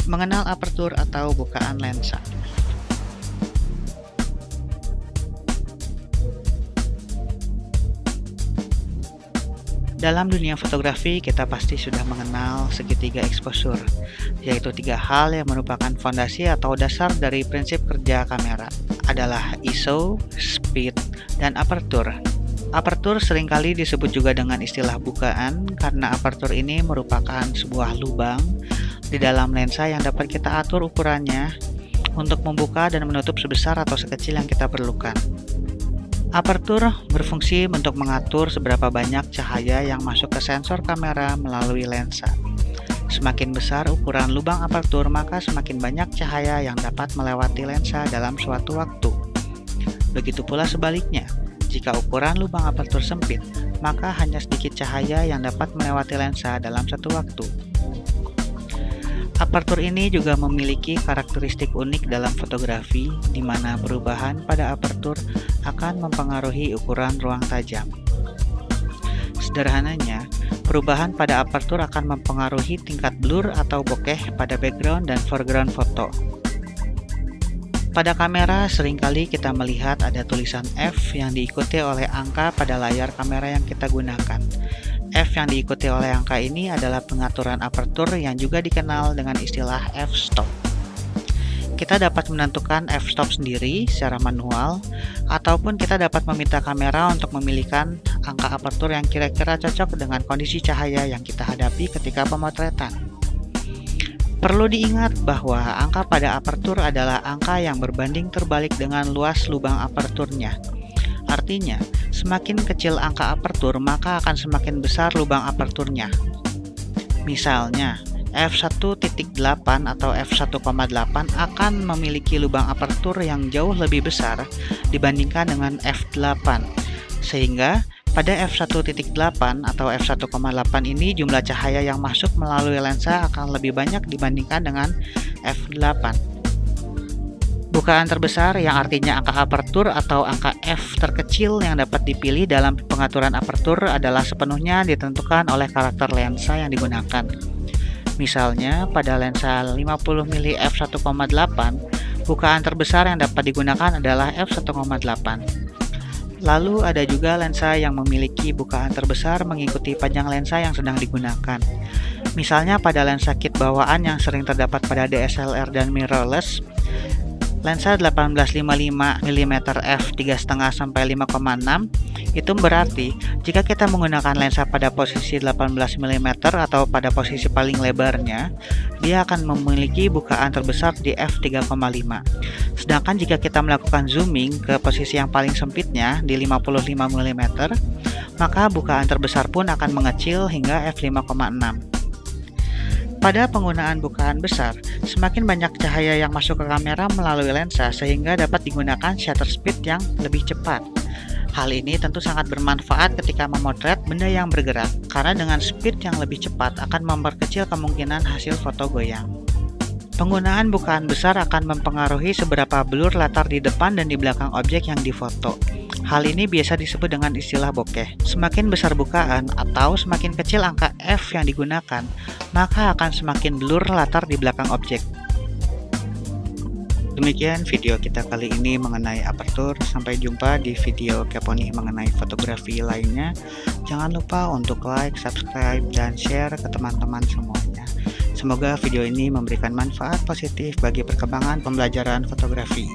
Mengenal apertur atau bukaan lensa. Dalam dunia fotografi, kita pasti sudah mengenal segitiga exposure, yaitu tiga hal yang merupakan fondasi atau dasar dari prinsip kerja kamera, adalah ISO, speed, dan apertur. Apertur seringkali disebut juga dengan istilah bukaan karena apertur ini merupakan sebuah lubang di dalam lensa yang dapat kita atur ukurannya untuk membuka dan menutup sebesar atau sekecil yang kita perlukan. Apertur berfungsi untuk mengatur seberapa banyak cahaya yang masuk ke sensor kamera melalui lensa. Semakin besar ukuran lubang apertur, maka semakin banyak cahaya yang dapat melewati lensa dalam suatu waktu. Begitu pula sebaliknya, jika ukuran lubang apertur sempit, maka hanya sedikit cahaya yang dapat melewati lensa dalam satu waktu. Apertur ini juga memiliki karakteristik unik dalam fotografi, di mana perubahan pada apertur akan mempengaruhi ukuran ruang tajam. Sederhananya, perubahan pada apertur akan mempengaruhi tingkat blur atau bokeh pada background dan foreground foto. Pada kamera, seringkali kita melihat ada tulisan F yang diikuti oleh angka pada layar kamera yang kita gunakan. F yang diikuti oleh angka ini adalah pengaturan apertur yang juga dikenal dengan istilah f-stop. Kita dapat menentukan f-stop sendiri secara manual, ataupun kita dapat meminta kamera untuk memilihkan angka apertur yang kira-kira cocok dengan kondisi cahaya yang kita hadapi ketika pemotretan. Perlu diingat bahwa angka pada apertur adalah angka yang berbanding terbalik dengan luas lubang aperturnya. Artinya, semakin kecil angka apertur, maka akan semakin besar lubang aperturnya. Misalnya, f1.8 atau f1,8 akan memiliki lubang apertur yang jauh lebih besar dibandingkan dengan f8. Sehingga, pada f1.8 atau f1,8 ini jumlah cahaya yang masuk melalui lensa akan lebih banyak dibandingkan dengan f8. Bukaan terbesar yang artinya angka apertur atau angka f terkecil yang dapat dipilih dalam pengaturan apertur adalah sepenuhnya ditentukan oleh karakter lensa yang digunakan. Misalnya, pada lensa 50mm f1,8, bukaan terbesar yang dapat digunakan adalah f1,8. Lalu ada juga lensa yang memiliki bukaan terbesar mengikuti panjang lensa yang sedang digunakan. Misalnya pada lensa kit bawaan yang sering terdapat pada DSLR dan mirrorless, lensa 1855mm f3,5 sampai 5,6 itu berarti jika kita menggunakan lensa pada posisi 18mm atau pada posisi paling lebarnya, dia akan memiliki bukaan terbesar di f3,5. Sedangkan jika kita melakukan zooming ke posisi yang paling sempitnya di 55mm, maka bukaan terbesar pun akan mengecil hingga f5,6. Pada penggunaan bukaan besar, semakin banyak cahaya yang masuk ke kamera melalui lensa sehingga dapat digunakan shutter speed yang lebih cepat. Hal ini tentu sangat bermanfaat ketika memotret benda yang bergerak, karena dengan speed yang lebih cepat akan memperkecil kemungkinan hasil foto goyang. Penggunaan bukaan besar akan mempengaruhi seberapa blur latar di depan dan di belakang objek yang difoto. Hal ini biasa disebut dengan istilah bokeh. Semakin besar bukaan atau semakin kecil angka f yang digunakan, maka akan semakin blur latar di belakang objek. Demikian video kita kali ini mengenai apertur. Sampai jumpa di video Keponi mengenai fotografi lainnya. Jangan lupa untuk like, subscribe, dan share ke teman-teman semuanya. Semoga video ini memberikan manfaat positif bagi perkembangan pembelajaran fotografi.